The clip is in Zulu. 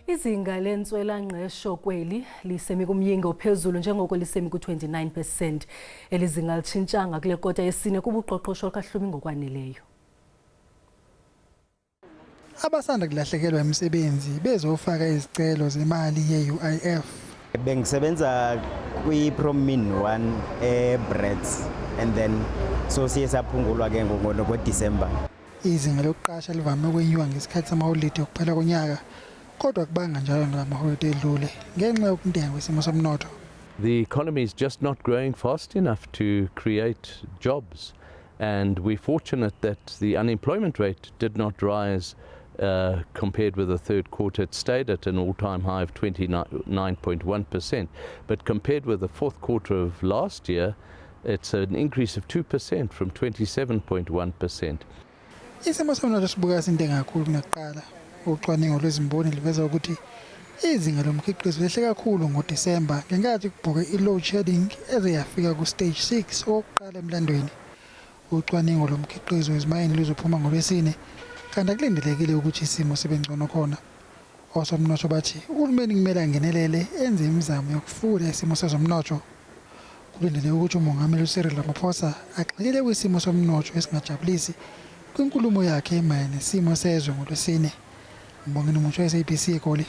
Izinga lentswela-ngqesho kweli lisemi kumyinge ophezulu njengoko lisemi ku-29%. Elizinga litshintshanga kule kota yesine kubuqoqosho olukaHlumi ngokwaneleyo. Abasanda kulahlekelwa imisebenzi bezofaka izicelo zemali ye-UIF. Bengisebenza kwi-Promin 1 eBrits and then so siye saphungulwa ke ngoDisemba. Izinga lokuqasha livame ukwenyuka ngesikhathi samaholide okuphela konyaka. Kodwa kubanga njalo ngamaholide edlule ngenxa yokuntenga kwesimo somnotho. The economy is just not growing fast enough to create jobs, and we're fortunate that the unemployment rate did not rise compared with the third quarter. It stayed at an all-time high of 29.1%, but compared with the fourth quarter of last year, it's an increase of 2% from 27.1%. Isimo somnotho sibuka sintenga kakhulu kunakuqala. Ucwaningo lwezimboni liveza ukuthi izinga lomkhiqizo lehle kakhulu ngoDisemba ngenkathi kubhuke i-load shedding ezeyafika ku-stage 6 okokuqala emlandweni. Ucwaningo lomkhiqizo ezimayini luzophuma ngoLwesine kanti akulindelekile ukuthi isimo sibe ngcono khona. Osomnotho bathi uhulumeni kumele angenelele enze imizamo yokufunda isimo sezomnotho. Kulindeleke ukuthi uMongameli uCyril Ramaphosa agxile kwisimo somnotho esingajabulisi kwinkulumo yakhe mayelana nesimo sezwe ngoLwesine. Ngibonga nomuntu we-SABC eGoli.